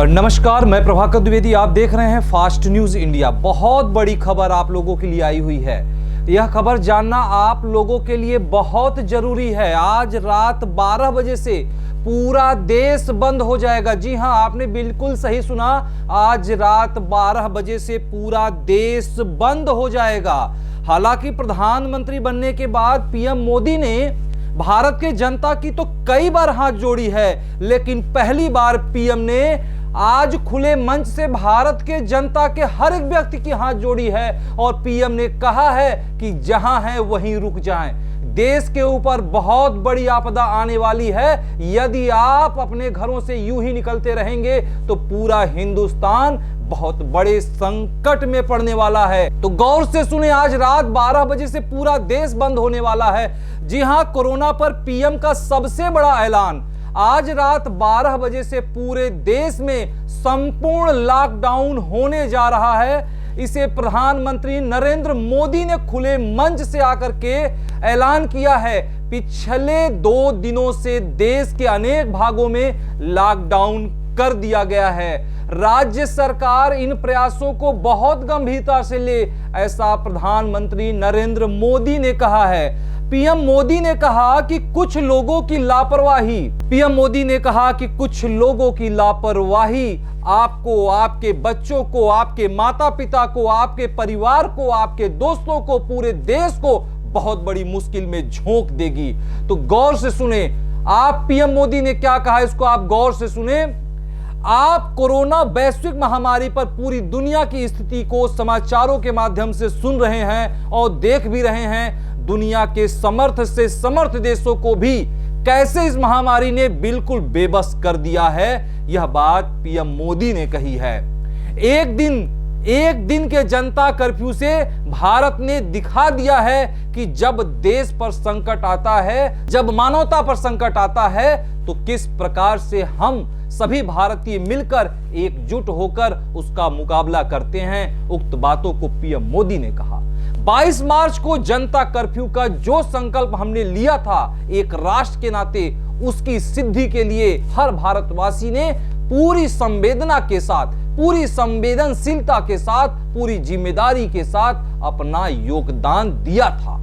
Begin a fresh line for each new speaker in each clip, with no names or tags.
नमस्कार, मैं प्रभाकर द्विवेदी। आप देख रहे हैं फास्ट न्यूज इंडिया। बहुत बड़ी खबर आप लोगों के लिए आई हुई है। यह खबर जानना आप लोगों के लिए बहुत जरूरी है। आज रात 12 बजे से पूरा देश बंद हो जाएगा। जी हां, आपने बिल्कुल सही सुना। आज रात 12 बजे से पूरा देश बंद हो जाएगा। हालांकि प्रधानमंत्री बनने के बाद पीएम मोदी ने भारत के जनता की तो कई बार हाथ जोड़ी है, लेकिन पहली बार पीएम ने आज खुले मंच से भारत के जनता के हर एक व्यक्ति की हाथ जोड़ी है और पीएम ने कहा है कि जहां है वहीं रुक जाएं। देश के ऊपर बहुत बड़ी आपदा आने वाली है। यदि आप अपने घरों से यूं ही निकलते रहेंगे तो पूरा हिंदुस्तान बहुत बड़े संकट में पड़ने वाला है। तो गौर से सुने, आज रात 12 बजे से पूरा देश बंद होने वाला है। जी हां, कोरोना पर पीएम का सबसे बड़ा ऐलान। आज रात 12 बजे से पूरे देश में संपूर्ण लॉकडाउन होने जा रहा है। इसे प्रधानमंत्री नरेंद्र मोदी ने खुले मंच से आकर के ऐलान किया है। पिछले 2 दिनों से देश के अनेक भागों में लॉकडाउन कर दिया गया है। राज्य सरकार इन प्रयासों को बहुत गंभीरता से ले, ऐसा प्रधानमंत्री नरेंद्र मोदी ने कहा है। पीएम मोदी ने कहा कि कुछ लोगों की लापरवाही आपको, आपके बच्चों को, आपके माता पिता को, आपके परिवार को, आपके दोस्तों को, पूरे देश को बहुत बड़ी मुश्किल में झोंक देगी। तो गौर से सुने, आप पीएम मोदी ने क्या कहा, इसको आप गौर से सुने। आप कोरोना वैश्विक महामारी पर पूरी दुनिया की स्थिति को समाचारों के माध्यम से सुन रहे हैं और देख भी रहे हैं। दुनिया के समर्थ से समर्थ देशों को भी कैसे इस महामारी ने बिल्कुल बेबस कर दिया है, यह बात पीएम मोदी ने कही है। एक दिन के जनता कर्फ्यू से भारत ने दिखा दिया है कि जब देश पर संकट आता है, जब मानवता पर संकट आता है, तो किस प्रकार से हम सभी भारतीय मिलकर एकजुट होकर उसका मुकाबला करते हैं। उक्त बातों को पीएम मोदी ने कहा। 22 मार्च को जनता कर्फ्यू का जो संकल्प हमने लिया था एक राष्ट्र के नाते, उसकी सिद्धि के लिए हर भारतवासी ने पूरी संवेदना के साथ, पूरी संवेदनशीलता के साथ, पूरी जिम्मेदारी के साथ अपना योगदान दिया था।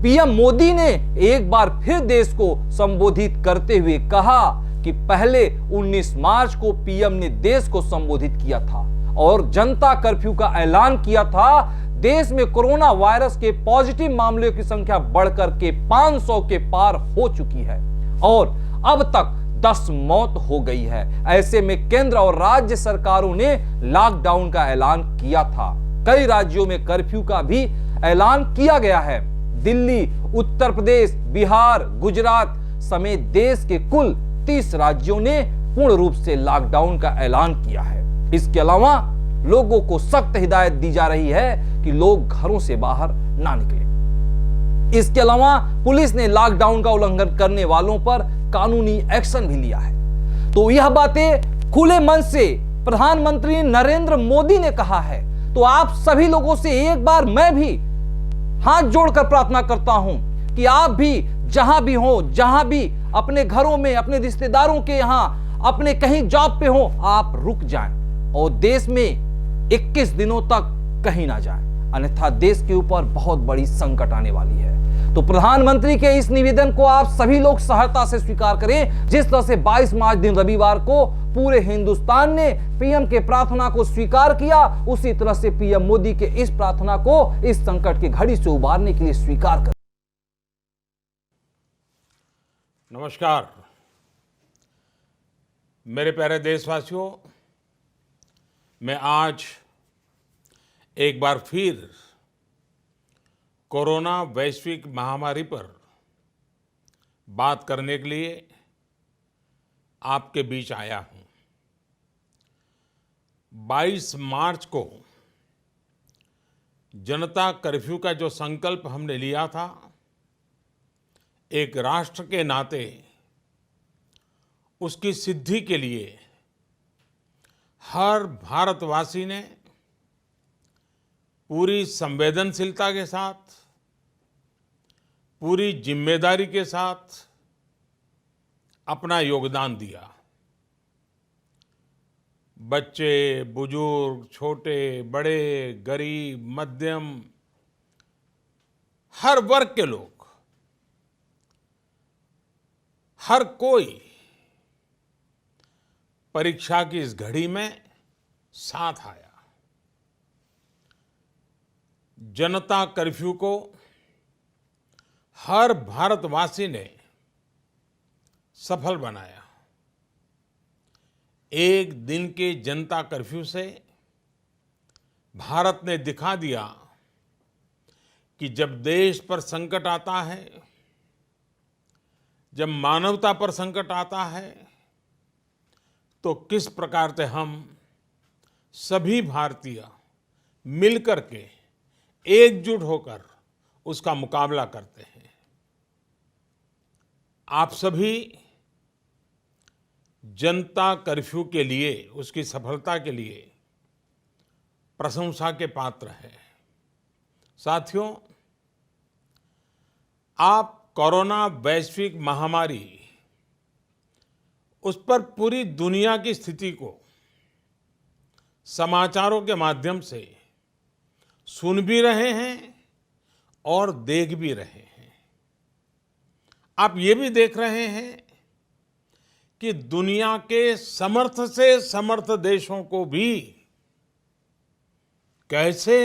पीएम मोदी ने एक बार फिर देश को संबोधित करते हुए कहा कि पहले 19 मार्च को पीएम ने देश को संबोधित किया था और जनता कर्फ्यू का ऐलान किया था। देश में कोरोना वायरस के पॉजिटिव मामलों की संख्या बढ़कर के 500 के पार हो चुकी है और अब तक 10 मौत हो गई है। ऐसे में केंद्र और राज्य सरकारों ने लॉकडाउन का ऐलान किया था। कई राज्यों में कर्फ्यू का भी ऐलान किया गया है। दिल्ली, उत्तर प्रदेश, बिहार, गुजरात समेत देश के कुल 30 राज्यों ने पूर्ण रूप से लॉकडाउन का ऐलान किया है। इसके अलावा लोगों को सख्त हिदायत दी जा रही है कि लोग घरों से बाहर ना निकलें। इसके अलावा पुलिस ने लॉकडाउन का उल्लंघन करने वालों पर कानूनी एक्शन भी लिया है। तो यह बातें खुले मन से प्रधानमंत्री नरेंद्र मोदी ने कहा है। तो आप सभी लोगों से एक बार मैं भी हाथ जोड़कर प्रार्थना करता हूं कि आप भी जहां भी हो, जहां भी अपने घरों में, अपने रिश्तेदारों के यहां, अपने कहीं जॉब पे हो, आप रुक जाएं और देश में 21 दिनों तक कहीं ना जाएं, अन्यथा देश के ऊपर बहुत बड़ी संकट आने वाली है। तो प्रधानमंत्री के इस निवेदन को आप सभी लोग सहर्ता से स्वीकार करें। जिस तरह से 22 मार्च दिन रविवार को पूरे हिंदुस्तान ने पीएम के प्रार्थना को स्वीकार किया, उसी तरह से पीएम मोदी के इस प्रार्थना को इस संकट की घड़ी से उबारने के लिए स्वीकार करें।
नमस्कार मेरे प्यारे देशवासियों, मैं आज एक बार फिर कोरोना वैश्विक महामारी पर बात करने के लिए आपके बीच आया हूं। 22 मार्च को जनता कर्फ्यू का जो संकल्प हमने लिया था, एक राष्ट्र के नाते उसकी सिद्धि के लिए हर भारतवासी ने पूरी संवेदनशीलता के साथ, पूरी जिम्मेदारी के साथ अपना योगदान दिया। बच्चे, बुजुर्ग, छोटे, बड़े, गरीब, मध्यम, हर वर्ग के लोग, हर कोई परीक्षा की इस घड़ी में साथ आया। जनता कर्फ्यू को हर भारतवासी ने सफल बनाया। एक दिन के जनता कर्फ्यू से भारत ने दिखा दिया कि जब देश पर संकट आता है, जब मानवता पर संकट आता है, तो किस प्रकार से हम सभी भारतीय मिलकर के एकजुट होकर उसका मुकाबला करते हैं। आप सभी जनता कर्फ्यू के लिए, उसकी सफलता के लिए प्रशंसा के पात्र हैं। साथियों, आप कोरोना वैश्विक महामारी, उस पर पूरी दुनिया की स्थिति को समाचारों के माध्यम से सुन भी रहे हैं और देख भी रहे हैं। आप ये भी देख रहे हैं कि दुनिया के समर्थ से समर्थ देशों को भी कैसे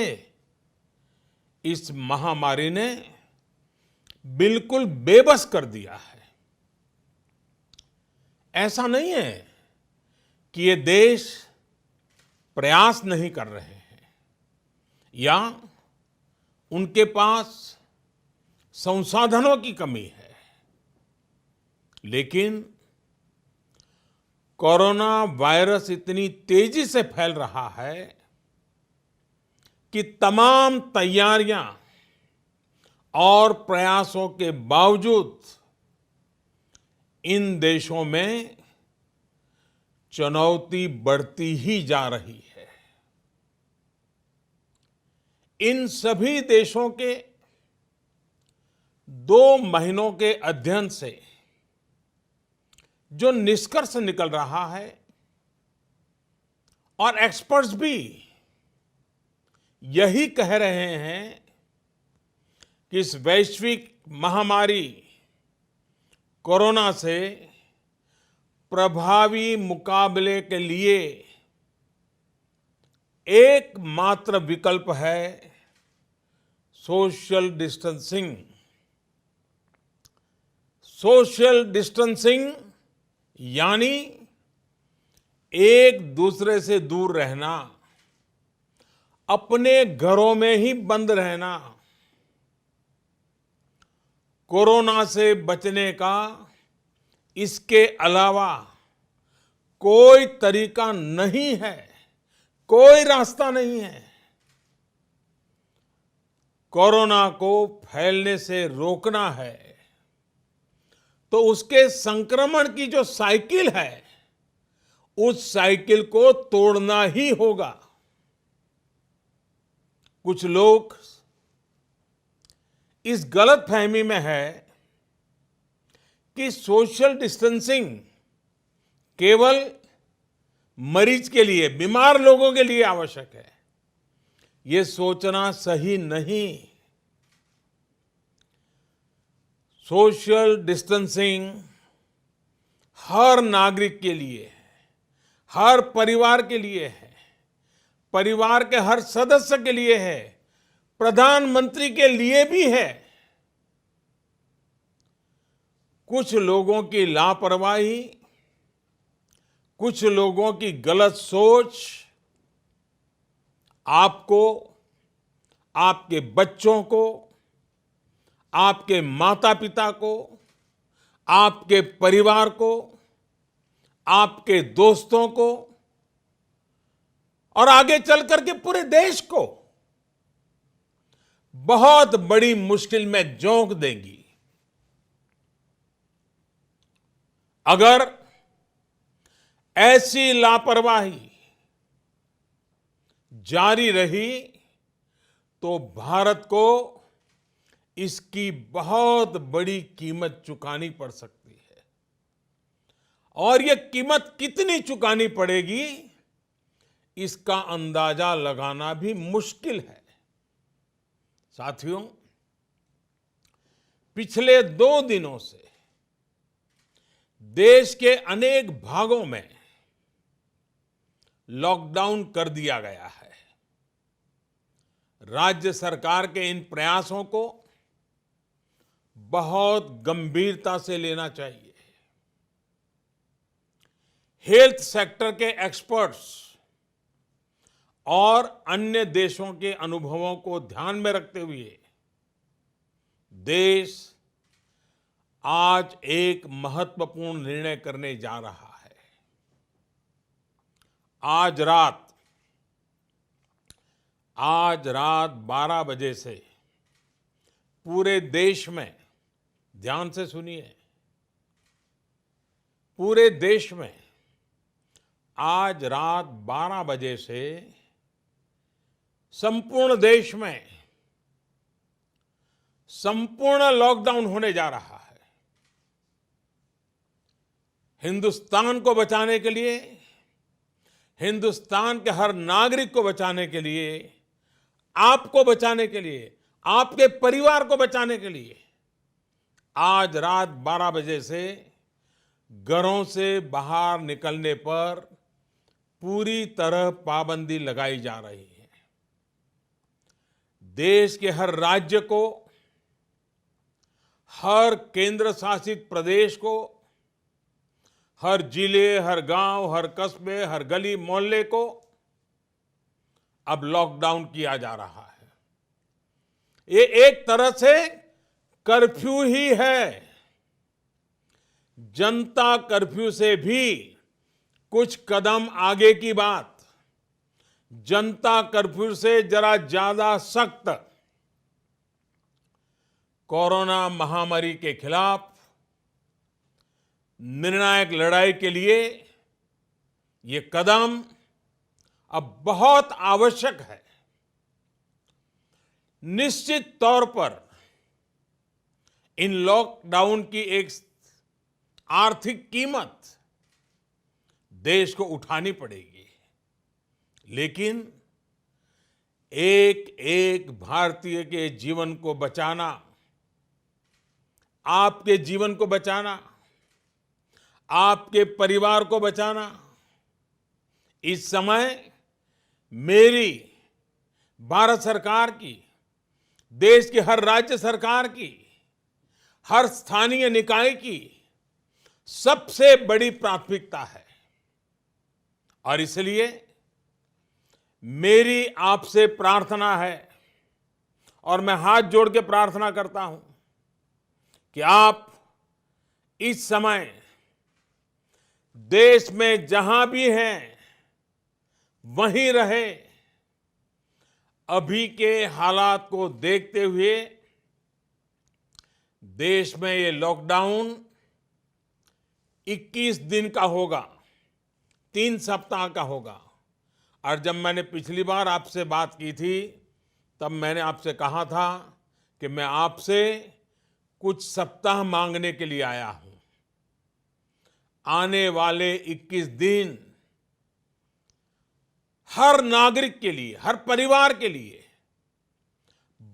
इस महामारी ने बिल्कुल बेबस कर दिया है। ऐसा नहीं है कि ये देश प्रयास नहीं कर रहे हैं या उनके पास संसाधनों की कमी है, लेकिन कोरोना वायरस इतनी तेजी से फैल रहा है कि तमाम तैयारियां और प्रयासों के बावजूद इन देशों में चुनौती बढ़ती ही जा रही है। इन सभी देशों के 2 महीनों के अध्ययन से जो निष्कर्ष निकल रहा है, और एक्सपर्ट्स भी यही कह रहे हैं कि इस वैश्विक महामारी कोरोना से प्रभावी मुकाबले के लिए एकमात्र विकल्प है सोशल डिस्टेंसिंग। सोशल डिस्टेंसिंग यानी एक दूसरे से दूर रहना, अपने घरों में ही बंद रहना। कोरोना से बचने का इसके अलावा कोई तरीका नहीं है, कोई रास्ता नहीं है। कोरोना को फैलने से रोकना है तो उसके संक्रमण की जो साइकिल है, उस साइकिल को तोड़ना ही होगा। कुछ लोग इस गलतफहमी में है कि सोशल डिस्टेंसिंग केवल मरीज के लिए, बीमार लोगों के लिए आवश्यक है। ये सोचना सही नहीं। सोशल डिस्टेंसिंग हर नागरिक के लिए है, हर परिवार के लिए है, परिवार के हर सदस्य के लिए है, प्रधानमंत्री के लिए भी है। कुछ लोगों की लापरवाही, कुछ लोगों की गलत सोच आपको, आपके बच्चों को, आपके माता पिता को, आपके परिवार को, आपके दोस्तों को और आगे चलकर के पूरे देश को बहुत बड़ी मुश्किल में झोंक देगी। अगर ऐसी लापरवाही जारी रही तो भारत को इसकी बहुत बड़ी कीमत चुकानी पड़ सकती है। और यह कीमत कितनी चुकानी पड़ेगी, इसका अंदाजा लगाना भी मुश्किल है। साथियों, पिछले 2 दिनों से देश के अनेक भागों में लॉकडाउन कर दिया गया है। राज्य सरकार के इन प्रयासों को बहुत गंभीरता से लेना चाहिए। हेल्थ सेक्टर के एक्सपर्ट्स और अन्य देशों के अनुभवों को ध्यान में रखते हुए देश आज एक महत्वपूर्ण निर्णय करने जा रहा है। आज रात 12 बजे से पूरे देश में, ध्यान से सुनिए, पूरे देश में आज रात 12 बजे से संपूर्ण देश में संपूर्ण लॉकडाउन होने जा रहा है। हिंदुस्तान को बचाने के लिए, हिंदुस्तान के हर नागरिक को बचाने के लिए, आपको बचाने के लिए, आपके परिवार को बचाने के लिए आज रात 12 बजे से घरों से बाहर निकलने पर पूरी तरह पाबंदी लगाई जा रही है। देश के हर राज्य को, हर केंद्र शासित प्रदेश को, हर जिले, हर गांव, हर कस्बे, हर गली मोहल्ले को अब लॉकडाउन किया जा रहा है। ये एक तरह से कर्फ्यू ही है। जनता कर्फ्यू से भी कुछ कदम आगे की बात। जनता कर्फ्यू से जरा ज्यादा सख्त कोरोना महामारी के खिलाफ निर्णायक लड़ाई के लिए ये कदम अब बहुत आवश्यक है। निश्चित तौर पर इन लॉकडाउन की एक आर्थिक कीमत देश को उठानी पड़ेगी, लेकिन एक एक भारतीय के जीवन को बचाना, आपके जीवन को बचाना, आपके परिवार को बचाना, इस समय मेरी, भारत सरकार की, देश की हर राज्य सरकार की, हर स्थानीय निकाय की सबसे बड़ी प्राथमिकता है। और इसलिए मेरी आपसे प्रार्थना है और मैं हाथ जोड़ के प्रार्थना करता हूं कि आप इस समय देश में जहां भी हैं वहीं रहे। अभी के हालात को देखते हुए देश में ये लॉकडाउन 21 दिन का होगा, 3 सप्ताह का होगा। और जब मैंने पिछली बार आपसे बात की थी तब मैंने आपसे कहा था कि मैं आपसे कुछ सप्ताह मांगने के लिए आया हूं। आने वाले 21 दिन हर नागरिक के लिए, हर परिवार के लिए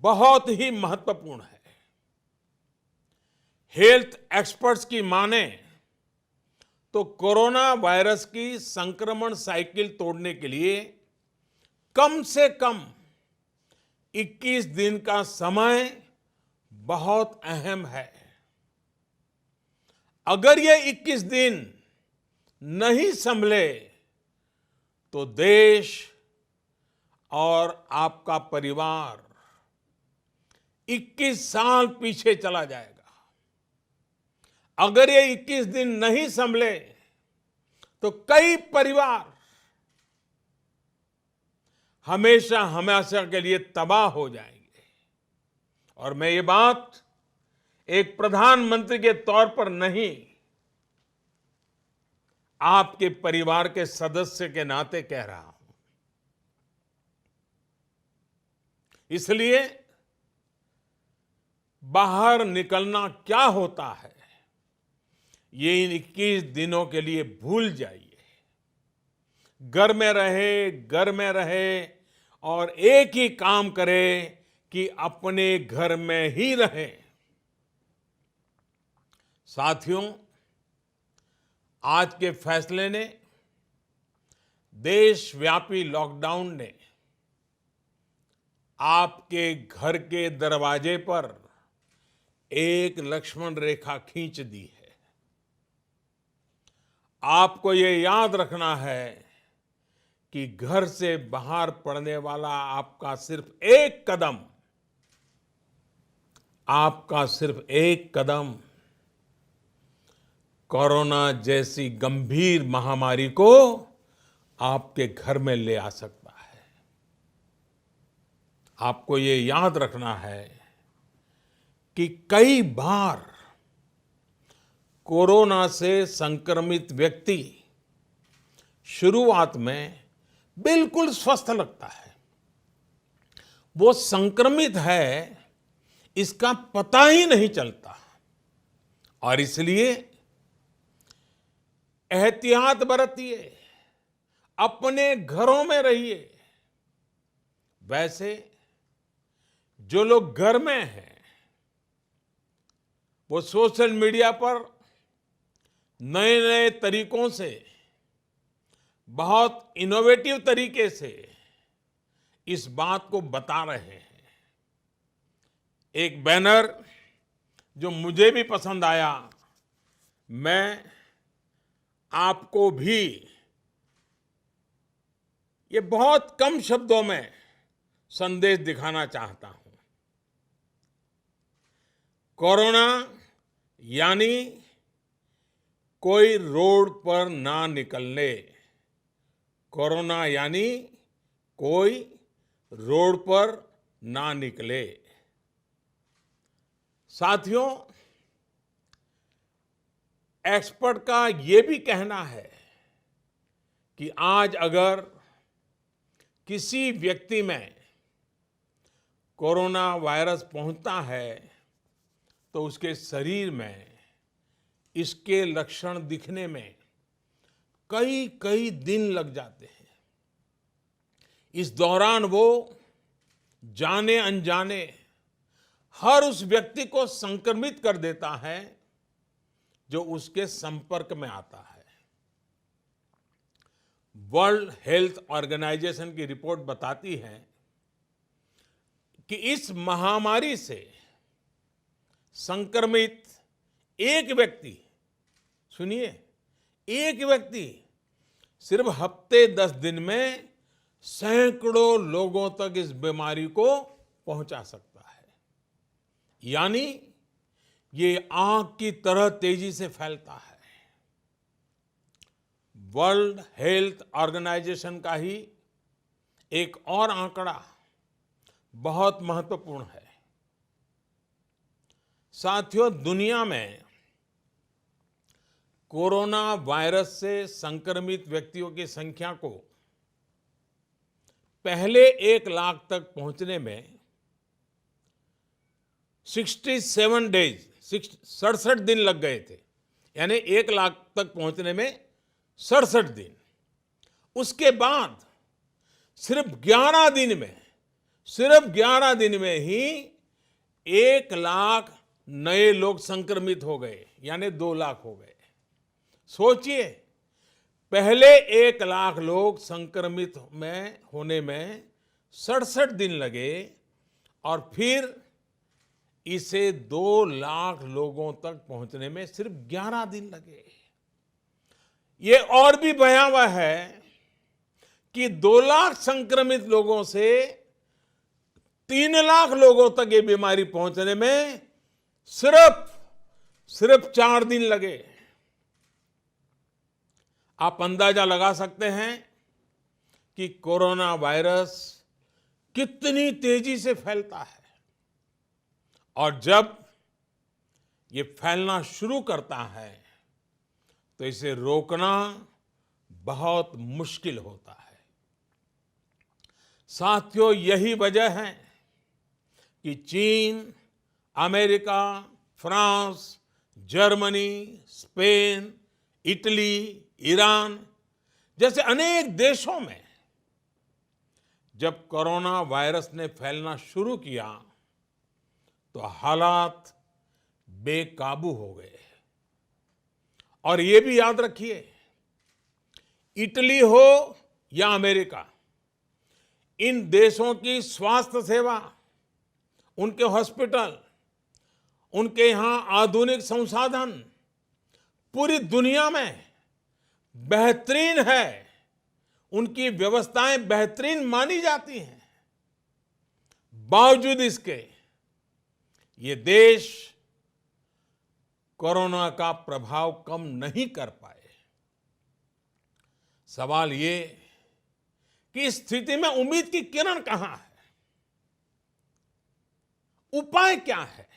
बहुत ही महत्वपूर्ण है। हेल्थ एक्सपर्ट्स की माने तो कोरोना वायरस की संक्रमण साइकिल तोड़ने के लिए कम से कम 21 दिन का समय बहुत अहम है। अगर ये 21 दिन नहीं संभले तो देश और आपका परिवार 21 साल पीछे चला जाएगा। अगर ये 21 दिन नहीं संभले तो कई परिवार हमेशा हमेशा के लिए तबाह हो जाएंगे। और मैं ये बात एक प्रधानमंत्री के तौर पर नहीं, आपके परिवार के सदस्य के नाते कह रहा हूं। इसलिए बाहर निकलना क्या होता है ये इन 21 दिनों के लिए भूल जाइए। घर में रहे और एक ही काम करे कि अपने घर में ही रहे। साथियों, आज के फैसले ने, देशव्यापी लॉकडाउन ने आपके घर के दरवाजे पर एक लक्ष्मण रेखा खींच दी है। आपको ये याद रखना है कि घर से बाहर पड़ने वाला आपका सिर्फ एक कदम कोरोना जैसी गंभीर महामारी को आपके घर में ले आ सकता है। आपको ये याद रखना है कि कई बार कोरोना से संक्रमित व्यक्ति शुरुआत में बिल्कुल स्वस्थ लगता है। वो संक्रमित है इसका पता ही नहीं चलता और इसलिए एहतियात बरतिए, अपने घरों में रहिए। वैसे जो लोग घर में हैं वो सोशल मीडिया पर नए नए तरीकों से, बहुत इनोवेटिव तरीके से इस बात को बता रहे हैं। एक बैनर जो मुझे भी पसंद आया, मैं आपको भी ये बहुत कम शब्दों में संदेश दिखाना चाहता हूं। कोरोना यानी कोई रोड पर ना निकलने। कोरोना यानी कोई रोड पर ना निकले। साथियों, एक्सपर्ट का ये भी कहना है कि आज अगर किसी व्यक्ति में कोरोना वायरस पहुंचता है तो उसके शरीर में इसके लक्षण दिखने में कई कई दिन लग जाते हैं। इस दौरान वो जाने अनजाने हर उस व्यक्ति को संक्रमित कर देता है जो उसके संपर्क में आता है। वर्ल्ड हेल्थ ऑर्गेनाइजेशन की रिपोर्ट बताती है कि इस महामारी से संक्रमित एक व्यक्ति, सुनिए, एक व्यक्ति सिर्फ हफ्ते 10 दिन में सैकड़ों लोगों तक इस बीमारी को पहुंचा सकता है। यानी ये आग की तरह तेजी से फैलता है। वर्ल्ड हेल्थ ऑर्गेनाइजेशन का ही एक और आंकड़ा बहुत महत्वपूर्ण है। साथियों, दुनिया में कोरोना वायरस से संक्रमित व्यक्तियों की संख्या को पहले 1 लाख तक पहुंचने में 67 दिन लग गए थे। यानी 1 लाख तक पहुंचने में 67 दिन। उसके बाद सिर्फ 11 दिन में ही 1 लाख नए लोग संक्रमित हो गए, यानी 2 लाख हो गए। सोचिए, पहले 1 लाख लोग संक्रमित में होने में 67 दिन लगे और फिर इसे 2 लाख लोगों तक पहुंचने में सिर्फ 11 दिन लगे। ये और भी भयावह है कि 2 लाख संक्रमित लोगों से 3 लाख लोगों तक ये बीमारी पहुंचने में सिर्फ 4 दिन लगे। आप अंदाजा लगा सकते हैं कि कोरोना वायरस कितनी तेजी से फैलता है और जब ये फैलना शुरू करता है तो इसे रोकना बहुत मुश्किल होता है। साथियों, यही वजह है कि चीन, America, France, Germany, Spain, Italy, Iran जैसे अनेक देशों में जब कोरोना वायरस ने फैलना शुरू किया तो हालात बेकाबू हो गए। और ये भी याद रखिए, इटली हो या अमेरिका, इन देशों की स्वास्थ्य सेवा, उनके हॉस्पिटल, उनके यहां आधुनिक संसाधन पूरी दुनिया में बेहतरीन है। उनकी व्यवस्थाएं बेहतरीन मानी जाती हैं। बावजूद इसके ये देश कोरोना का प्रभाव कम नहीं कर पाए। सवाल ये कि इस स्थिति में उम्मीद की किरण कहां है? उपाय क्या है?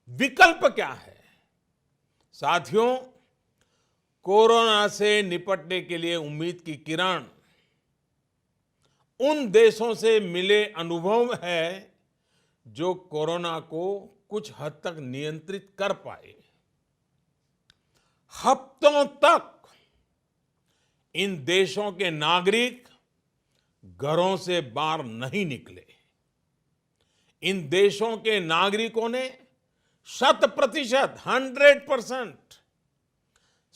विकल्प क्या है? साथियों, कोरोना से निपटने के लिए उम्मीद की किरण उन देशों से मिले अनुभव है जो कोरोना को कुछ हद तक नियंत्रित कर पाए। हफ्तों तक इन देशों के नागरिक घरों से बाहर नहीं निकले। इन देशों के नागरिकों ने 100%, 100%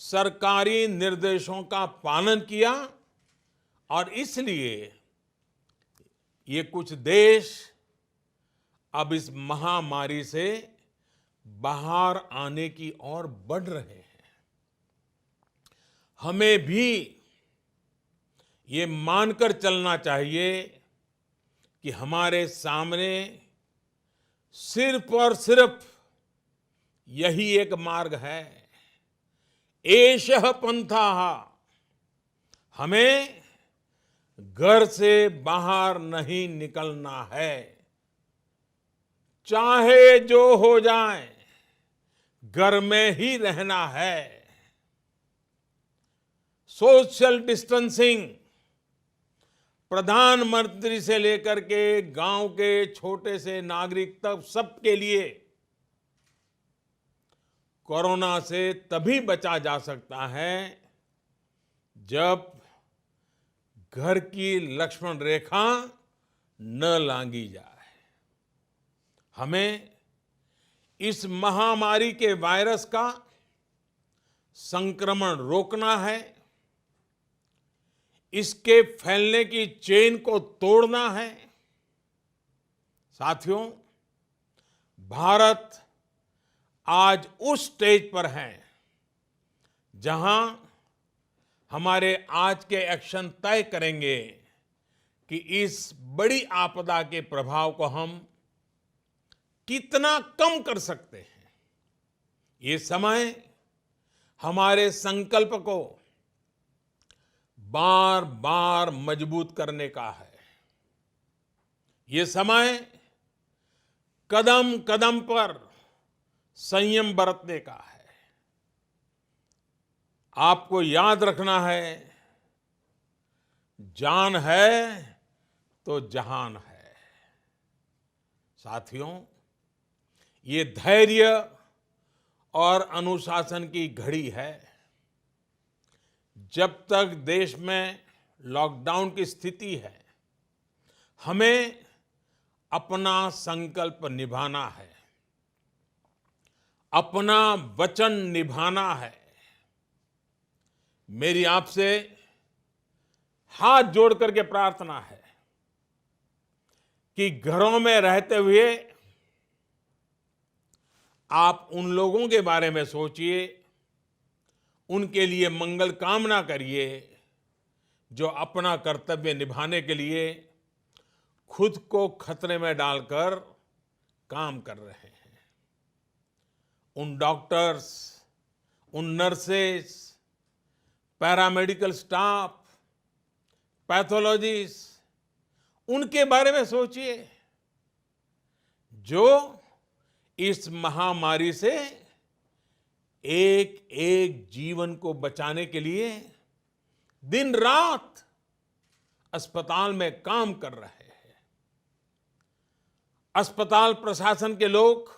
सरकारी निर्देशों का पालन किया और इसलिए ये कुछ देश अब इस महामारी से बाहर आने की ओर बढ़ रहे हैं। हमें भी ये मानकर चलना चाहिए कि हमारे सामने सिर्फ और सिर्फ यही एक मार्ग है, एषः पंथः। हमें घर से बाहर नहीं निकलना है, चाहे जो हो जाए, घर में ही रहना है। सोशल डिस्टेंसिंग प्रधानमंत्री से लेकर के गांव के छोटे से नागरिक तक सबके लिए कोरोना से तभी बचा जा सकता है जब घर की लक्ष्मण रेखा न लांघी जाए। हमें इस महामारी के वायरस का संक्रमण रोकना है, इसके फैलने की चेन को तोड़ना है। साथियों, भारत आज उस स्टेज पर है जहां हमारे आज के एक्शन तय करेंगे कि इस बड़ी आपदा के प्रभाव को हम कितना कम कर सकते हैं। ये समय हमारे संकल्प को बार बार मजबूत करने का है। ये समय कदम कदम पर संयम बरतने का है। आपको याद रखना है, जान है तो जहान है। साथियों, ये धैर्य और अनुशासन की घड़ी है। जब तक देश में लॉकडाउन की स्थिति है, हमें अपना संकल्प निभाना है, अपना वचन निभाना है। मेरी आपसे हाथ जोड़ करके प्रार्थना है कि घरों में रहते हुए आप उन लोगों के बारे में सोचिए, उनके लिए मंगल कामना करिए जो अपना कर्तव्य निभाने के लिए खुद को खतरे में डालकर काम कर रहे हैं। उन डॉक्टर्स, उन नर्सेस, पैरामेडिकल स्टाफ, पैथोलॉजिस्ट, उनके बारे में सोचिए जो इस महामारी से एक एक जीवन को बचाने के लिए दिन रात अस्पताल में काम कर रहे हैं। अस्पताल प्रशासन के लोग,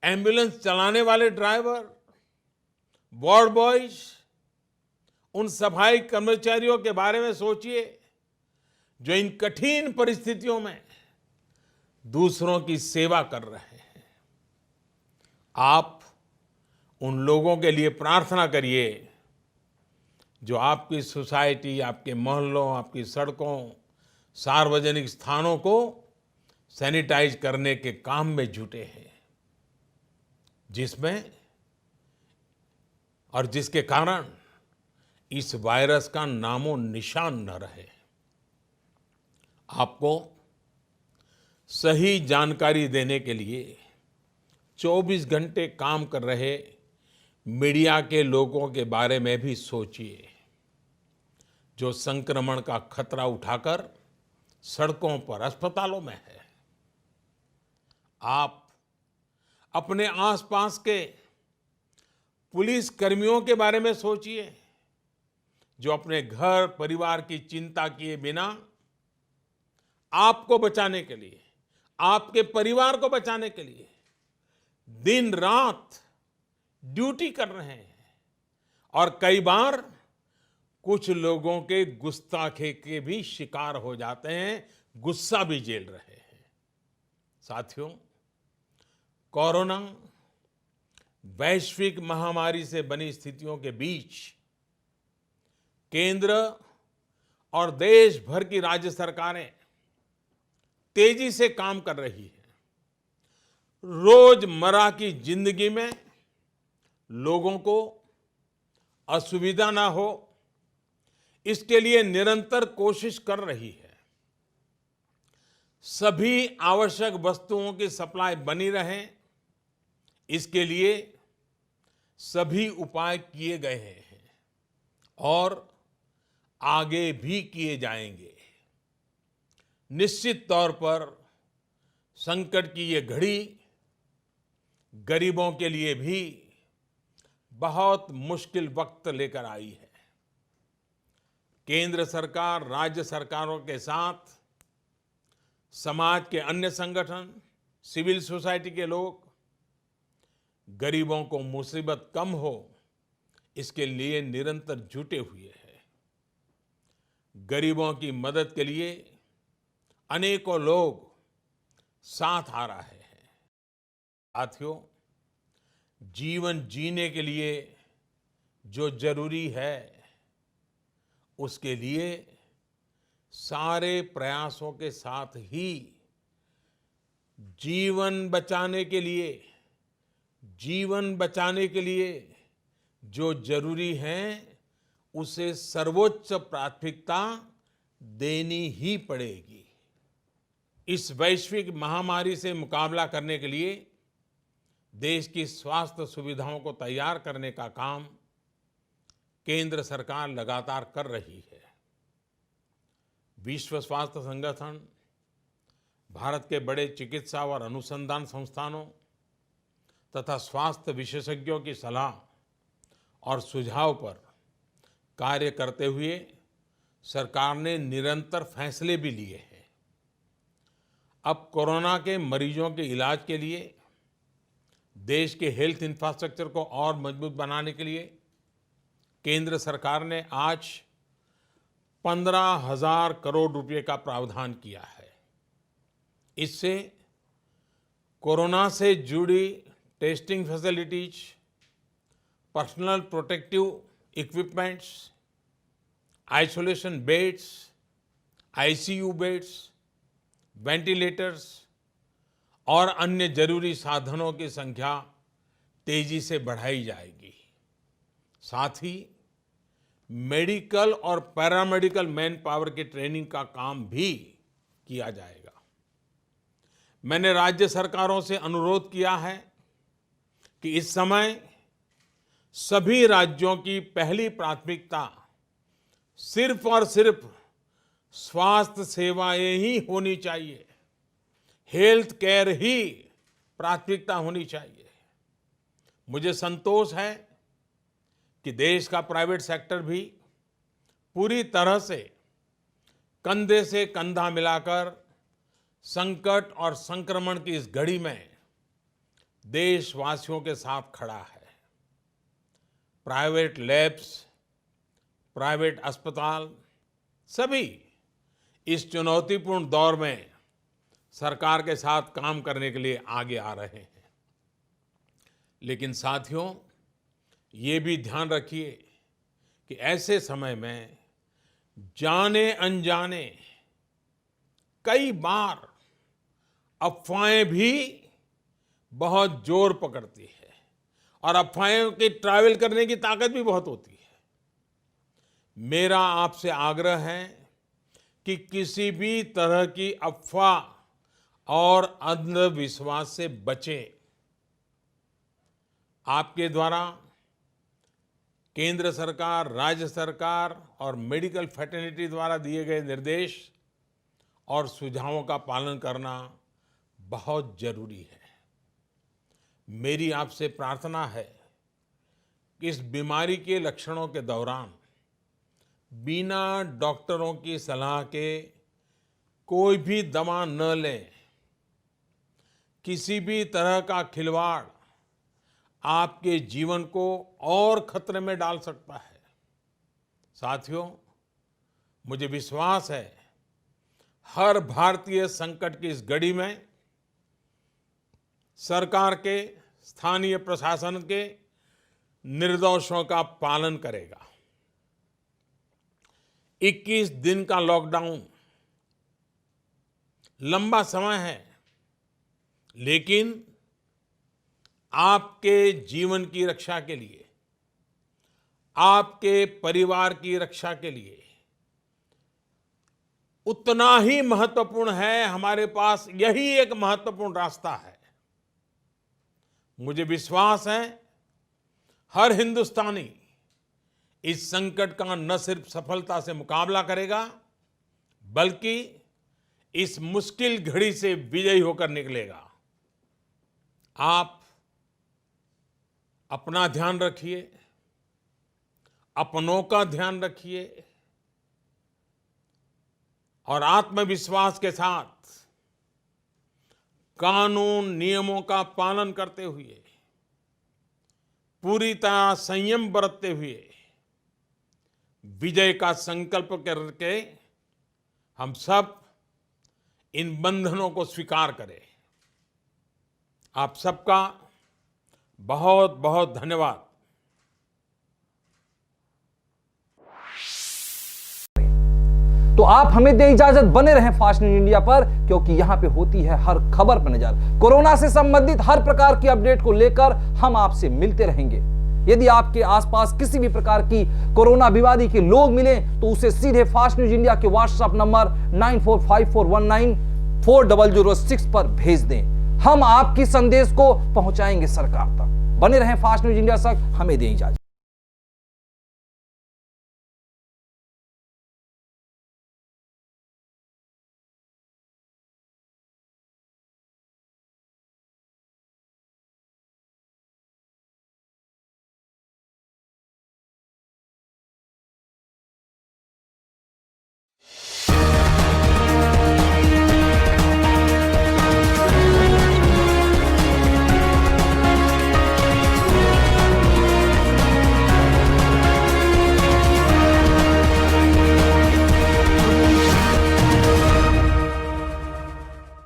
एम्बुलेंस चलाने वाले ड्राइवर, वार्ड बॉयज उन सफाई कर्मचारियों के बारे में सोचिए जो इन कठिन परिस्थितियों में दूसरों की सेवा कर रहे हैं। आप उन लोगों के लिए प्रार्थना करिए जो आपकी सोसाइटी, आपके मोहल्लों, आपकी सड़कों, सार्वजनिक स्थानों को सैनिटाइज करने के काम में जुटे हैं, जिसमें और जिसके कारण इस वायरस का नामो निशान न रहे। आपको सही जानकारी देने के लिए 24 घंटे काम कर रहे मीडिया के लोगों के बारे में भी सोचिए, जो संक्रमण का खतरा उठाकर सड़कों पर, अस्पतालों में है। आप अपने आसपास के पुलिस कर्मियों के बारे में सोचिए, जो अपने घर परिवार की चिंता किए बिना आपको बचाने के लिए, आपके परिवार को बचाने के लिए दिन रात ड्यूटी कर रहे हैं और कई बार कुछ लोगों के गुस्ताखी के भी शिकार हो जाते हैं, गुस्सा भी झेल रहे हैं। साथियों, कोरोना वैश्विक महामारी से बनी स्थितियों के बीच केंद्र और देश भर की राज्य सरकारें तेजी से काम कर रही है। रोजमर्रा की जिंदगी में लोगों को असुविधा ना हो, इसके लिए निरंतर कोशिश कर रही है। सभी आवश्यक वस्तुओं की सप्लाई बनी रहे, इसके लिए सभी उपाय किए गए हैं और आगे भी किए जाएंगे। निश्चित तौर पर संकट की ये घड़ी गरीबों के लिए भी बहुत मुश्किल वक्त लेकर आई है। केंद्र सरकार, राज्य सरकारों के साथ समाज के अन्य संगठन, सिविल सोसाइटी के लोग गरीबों को मुसीबत कम हो, इसके लिए निरंतर जुटे हुए हैं। गरीबों की मदद के लिए अनेकों लोग साथ आ रहे हैं। साथियों, जीवन जीने के लिए जो जरूरी है, उसके लिए सारे प्रयासों के साथ ही जीवन बचाने के लिए जो जरूरी है, उसे सर्वोच्च प्राथमिकता देनी ही पड़ेगी। इस वैश्विक महामारी से मुकाबला करने के लिए देश की स्वास्थ्य सुविधाओं को तैयार करने का काम केंद्र सरकार लगातार कर रही है। विश्व स्वास्थ्य संगठन, भारत के बड़े चिकित्सा और अनुसंधान संस्थानों तथा स्वास्थ्य विशेषज्ञों की सलाह और सुझाव पर कार्य करते हुए सरकार ने निरंतर फैसले भी लिए हैं। अब कोरोना के मरीजों के इलाज के लिए देश के हेल्थ इंफ्रास्ट्रक्चर को और मजबूत बनाने के लिए केंद्र सरकार ने आज 15,000 करोड़ रुपए का प्रावधान किया है। इससे कोरोना से जुड़ी testing facilities, personal protective equipments, isolation beds, ICU beds, ventilators और अन्य जरूरी साधनों की संख्या तेजी से बढ़ाई जाएगी। साथ ही मेडिकल और पैरामेडिकल मैन पावर की ट्रेनिंग का काम भी किया जाएगा। मैंने राज्य सरकारों से अनुरोध किया है कि इस समय सभी राज्यों की पहली प्राथमिकता सिर्फ और सिर्फ स्वास्थ्य सेवाएं ही होनी चाहिए, हेल्थ केयर ही प्राथमिकता होनी चाहिए। मुझे संतोष है कि देश का प्राइवेट सेक्टर भी पूरी तरह से कंधा मिलाकर संकट और संक्रमण की इस घड़ी में देशवासियों के साथ खड़ा है। प्राइवेट लैब्स, प्राइवेट अस्पताल सभी इस चुनौतीपूर्ण दौर में सरकार के साथ काम करने के लिए आगे आ रहे हैं। लेकिन साथियों, ये भी ध्यान रखिए कि ऐसे समय में जाने अनजाने कई बार अफवाहें भी बहुत जोर पकड़ती है और अफवाहों की ट्रैवल करने की ताकत भी बहुत होती है। मेरा आपसे आग्रह है कि किसी भी तरह की अफवाह और अंधविश्वास से बचें। आपके द्वारा केंद्र सरकार, राज्य सरकार और मेडिकल फ्रेटर्निटी द्वारा दिए गए निर्देश और सुझावों का पालन करना बहुत जरूरी है। मेरी आपसे प्रार्थना है कि इस बीमारी के लक्षणों के दौरान बिना डॉक्टरों की सलाह के कोई भी दवा न लें। किसी भी तरह का खिलवाड़ आपके जीवन को और खतरे में डाल सकता है। साथियों, मुझे विश्वास है हर भारतीय संकट की इस घड़ी में सरकार के, स्थानीय प्रशासन के निर्देशों का पालन करेगा। 21 दिन का लॉकडाउन लंबा समय है, लेकिन आपके जीवन की रक्षा के लिए, आपके परिवार की रक्षा के लिए उतना ही महत्वपूर्ण है। हमारे पास यही एक महत्वपूर्ण रास्ता है। मुझे विश्वास है हर हिंदुस्तानी इस संकट का न सिर्फ सफलता से मुकाबला करेगा, बल्कि इस मुश्किल घड़ी से विजयी होकर निकलेगा। आप अपना ध्यान रखिए, अपनों का ध्यान रखिए और आत्मविश्वास के साथ कानून नियमों का पालन करते हुए, पूरी तरह संयम बरतते हुए विजय का संकल्प करके हम सब इन बंधनों को स्वीकार करें। आप सबका बहुत बहुत धन्यवाद।
तो आप हमें दें इजाजत, बने रहें फास्ट न्यूज इंडिया पर, क्योंकि यहां पे होती है हर खबर पर नजर। कोरोना से संबंधित हर प्रकार की अपडेट को लेकर हम आपसे मिलते रहेंगे। यदि आपके आसपास किसी भी प्रकार की कोरोना विवादी के लोग मिले तो उसे सीधे फास्ट न्यूज इंडिया के व्हाट्सएप नंबर 9454194006 पर भेज दें। हम आपकी संदेश को पहुंचाएंगे सरकार तक। बने रहें फास्ट न्यूज इंडिया तक। हमें दें इजाजत।